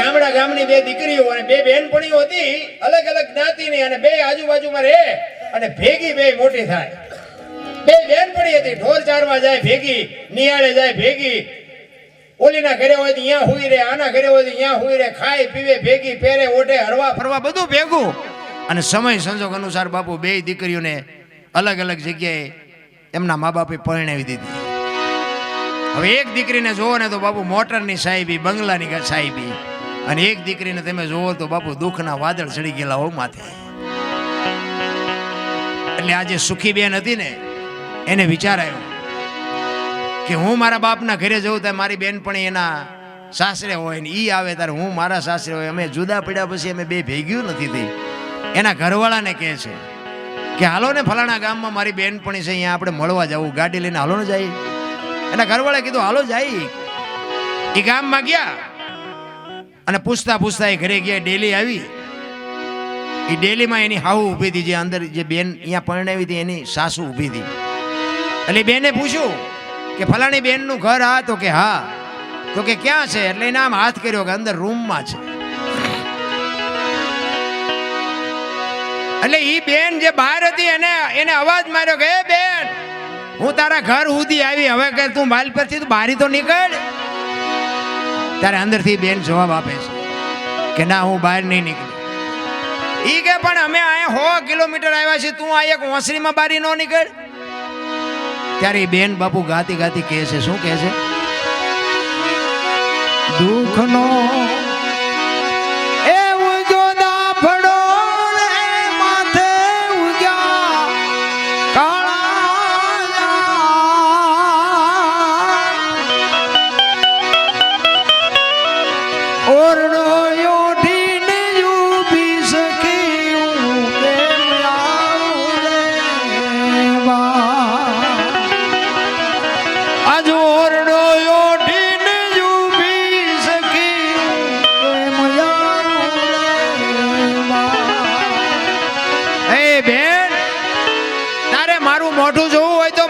ગામડા ગામની બે દીકરીઓ અને બે બહેનપણીઓ હતી, અલગ અલગ જ્ઞાતિની, અને બે આજુબાજુમાં રહે અને ભેગી બે મોટી થાય. બે બહેનપણી હતી, ઢોર ચારવા જાય ભેગી, નિયાળે જાય ભેગી, ઓલીના ઘરે હોય તો અહીંયા હુઈ રહે, આના ઘરે હોય તો અહીંયા હુઈ રહે, ખાય પીવે ભેગી, પહેરે ઓઢે, હરવા ફરવા બધું ભેગું. અને સમય સંજોગ અનુસાર બાપુ બે દીકરીઓને અલગ અલગ જગ્યાએ એમના મા બાપે પરણાવી દીધી. હવે એક દીકરીને જોવો ને તો બાપુ મોટરની સાહેબી, બંગલાની સાહેબી, અને એક દીકરીને તમે જોવો તો બાપુ દુઃખના વાદળ ચડી ગયેલા હો માથે. એટલે આજે સુખી બેન હતી ને, એને વિચાર આવ્યો કે હું મારા બાપના ઘરે જઉં ત્યારે મારી બેનપણી એના સાસરે હોય ને ઈ આવે ત્યારે હું મારા સાસરે હોય, અમે જુદા પડ્યા પછી અમે બે ભેગ્યું નથી થઈ. એના ઘરવાળાને કહે છે કે હાલો ને ફલાણા ગામમાં મારી બેનપણી છે, અહીંયા આપણે મળવા જવું, ગાડી લઈને હાલો ને જાય. એના ઘરવાળાએ કીધું હાલો જાય. એ ગામમાં ગયા અને પૂછતા પૂછતા એ ઘરે ગયા. ડેલી આવી. એ ડેલીમાં એની હાહુ ઊભી હતી, જે અંદર જે બેન અહીંયા પરણાવી હતી એની સાસુ ઊભી હતી. એટલે બેને પૂછ્યું કે ફલાણી બેનનું ઘર હા? તો કે હા. તો કે ક્યાં છે? એટલે એને આમ હાથ કર્યો કે અંદર રૂમમાં છે. એટલે ઈ બેન જે બહાર હતી એને અવાજ માર્યો કે એ બેન, હું તારા ઘર સુધી આવી, હવે કે તું માલ પરથી બારી તો નીકળ. ત્યારે અંદરથી બેન જવાબ આપે છે કે ના, હું બહાર નહીં નીકળું. ઈ કે પણ અમે અહીંયા 100 કિલોમીટર આવ્યા છીએ, તું આ એક ઓસરીમાં બારી નો નીકળ. ત્યારે બેન બાપુ ગાતી ગાતી કહે છે, શું કહે છે? દુઃખનો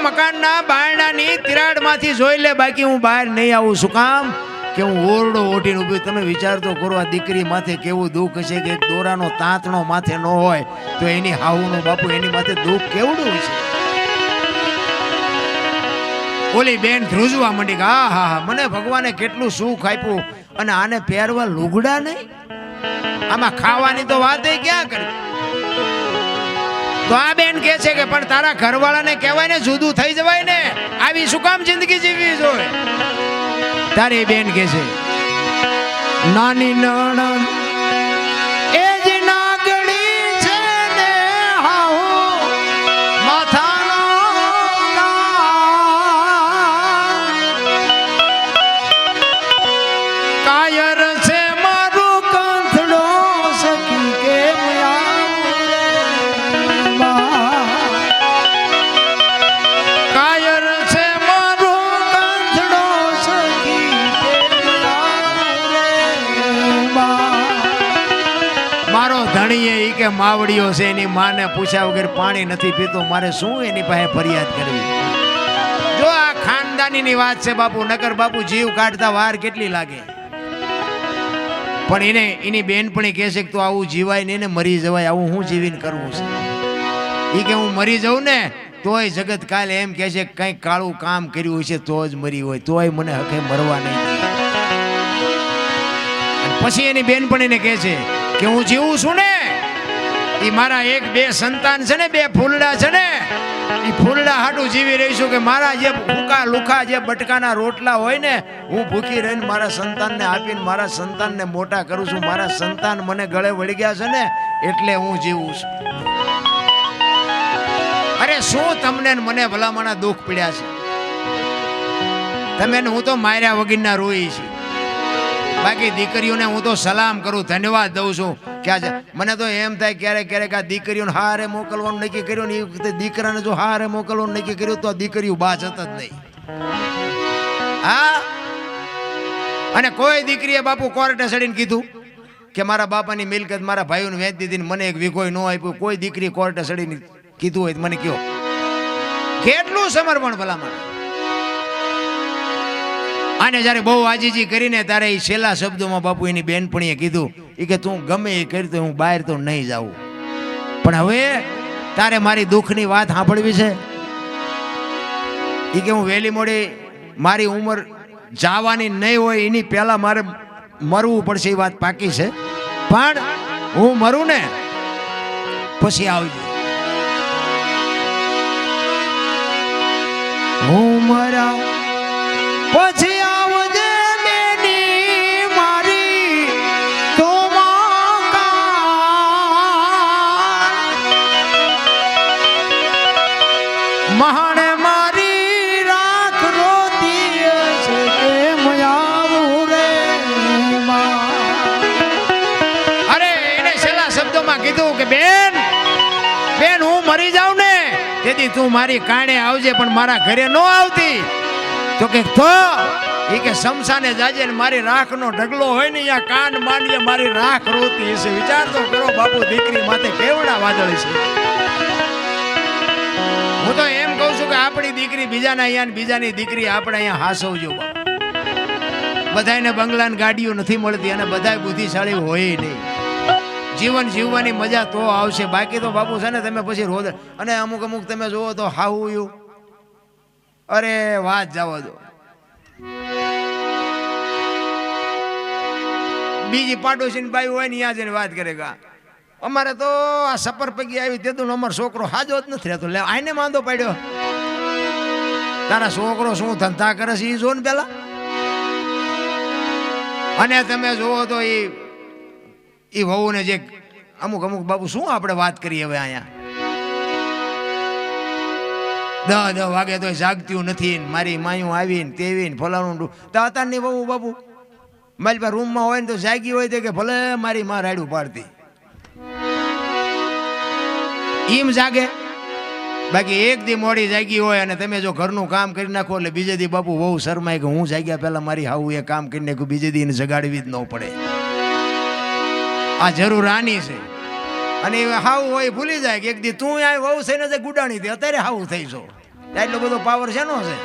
મકાનના બારણાની તિરાડમાંથી જોઈ લે, બાકી હું બહાર નહીં આવું. શું કામ? કે હું ઓરડો ઓઢીને ઊભી. તમે વિચાર તો કરો, આ દીકરી માથે કેવું દુઃખ છે કે એક દોરાનો તાંતણો માથે ન હોય તો એની હાહુનો બાપુ એની માથે દુઃખ કેવડું છે. ઓલી બેન ધ્રુજવા માંડી કે હા હા હા, મને ભગવાને કેટલું સુખ આપ્યું, અને આને પહેરવા લુગડા નહીં, આમાં ખાવાની તો વાત ક્યાં કરી. તો આ બેન કહે છે કે પણ તારા ઘરવાળાને કહેવાય ને, જુદું થઈ જવાય ને, આવી શું કામ જિંદગી જીવવી જોઈએ? તારી બેન કહે છે, નાની નણંદ એ જ નાગણી છે ને, હાહુ માથાનો કાયર છે મારું કંથડો સખી કે કે માવડીઓ છે, એની માને પૂછ્યા વગર પાણી નથી પીતો, મારે શું એની પાસે ફરિયાદ કરવી? જો આ ખાનદાનીની વાત છે બાપુ, નકર બાપુ જીવ કાઢતા વાર કેટલી લાગે. પણ એની બેનપણી કહે છે કે તું આવું જીવાય નહીં ને, મરી જવાય, આવું હું જીવીને કરવું છે? એ કે હું મરી જાઉં ને તોય જગત કાલે એમ કહે છે કંઈક કાળું કામ કર્યું હોય છે તો જ મરી હોય, તોય મને હકે મરવા નહીં. પછી એની બેનપણીને કહે છે કે હું જીવું છું ને, એ મારા 1-2 સંતાન છે ને, 2 ફૂલડા છે ને, એ ફૂલડા હાટું જીવી રહીશું. કે મારા જે ભૂકા લુખા જે બટકાના રોટલા હોય ને, હું ભૂખી રહીને મારા સંતાનને આપીને મારા સંતાનને મોટા કરું છું. મારા સંતાન મને ગળે વળી ગયા છે ને, એટલે હું જીવું છું. અરે શું તમને મને ભલામણા દુઃખ પડ્યા છે? તમે હું તો માર્યા વગરના રોઈ છે. બાકી દીકરીઓને હું તો સલામ કરું, ધન્યવાદ દઉં છું. કે આજે મને તો એમ થાય ક્યારેક ક્યારેક આ દીકરીઓને હારે મોકલવાનું નક્કી કર્યું ને, એ વખતે દીકરાને જો હારે મોકલવાનું નક્કી કર્યું તો આ દીકરીઓ બાજ હતા જ નહીં. હા, અને કોઈ દીકરીએ બાપુ કોર્ટે ચડીને કીધું કે મારા બાપાની મિલકત મારા ભાઈઓને વેચી દીધી, મને એક વીઘોય ન આપ્યું. કોઈ દીકરી કોર્ટે ચડીને કીધું હોય મને કયો, કેટલું સમર્પણ ભલામણ. આને જ્યારે બહુ આજીજી કરીને ત્યારે એ છેલ્લા શબ્દોમાં બાપુ એની બેનપણીએ કીધું એ કે તું ગમે એ કરી તો હું બહાર તો નહીં જાઉં, પણ હવે તારે મારી દુઃખની વાત સાંભળવી છે. એ કે હું વહેલી મોડી મારી ઉંમર જવાની નહીં હોય એની પહેલા મારે મરવું પડશે, એ વાત પાકી છે, પણ હું મરું ને પછી આવજો. હું મરા પછી આવજે બેની મારી તો મહાણે મારી રાખ રોતી છે કે મયાવું રે અરે એને છેલ્લા શબ્દોમાં કીધું કે બેન બેન હું મરી જાઉં ને તેથી તું મારી કાણે આવજે, પણ મારા ઘરે ન આવતી તો કે એ કે શમશાને જાજે ને મારી રાખનો ઢગલો હોય ને અહીંયા કાન માંડીએ મારી રાખ રોતી હશે. વિચાર તો કરો બાપુ, દીકરી માથે કેવડા વાદળ છે. હું તો એમ કહું છું કે આપણી દીકરી બીજાના અહીંયા ને બીજાની દીકરી આપણે અહીંયા હાસવજો. બધાને બંગલા ને ગાડીઓ નથી મળતી અને બધા બુદ્ધિશાળી હોય નહીં. જીવન જીવવાની મજા તો આવશે, બાકી તો બાપુ છે ને તમે પછી રોજ અને અમુક અમુક તમે જોવો તો હાવું અરે વાત જવા દો. બીજી પાડોશી બાઈ હોય ને ત્યાં જઈને વાત કરે કે અમારે તો આ સપર પગી આવી તે તો અમારો છોકરો હાજો જ નથી રહેતો. લે આને માંદો પડ્યો, તારા છોકરો શું ધંધા કરે છે એ જો ને પેલા. અને તમે જોવો તો એ વહુ ને જે અમુક અમુક બાપુ શું આપણે વાત કરીએ હવે અહીંયા 10 વાગે તો જાગતું નથી, મારી માયું આવીને તેવીને ફલાણું અત્યારની બહુ બાપુ મારી પાસે રૂમમાં હોય ને તો જાગી હોય તો કે ભલે મારી માં રાડું પાડતી એમ જાગે. બાકી એક દી મોડી જાગી હોય અને તમે જો ઘરનું કામ કરી નાખો એટલે બીજે દી બાપુ બહુ શરમાય કે હું જાગ્યા પહેલા મારી હાવું એ કામ કરી નાખ્યું, બીજે દી એને જગાડવી જ ન પડે. આ જરૂર આની છે. અને હાવું હોય ભૂલી જાય કે એક દી તું આ વહુ છે ને ગુડાણી દે અત્યારે હાવું થઈ છો, એટલો બધો પાવર છે નો છે.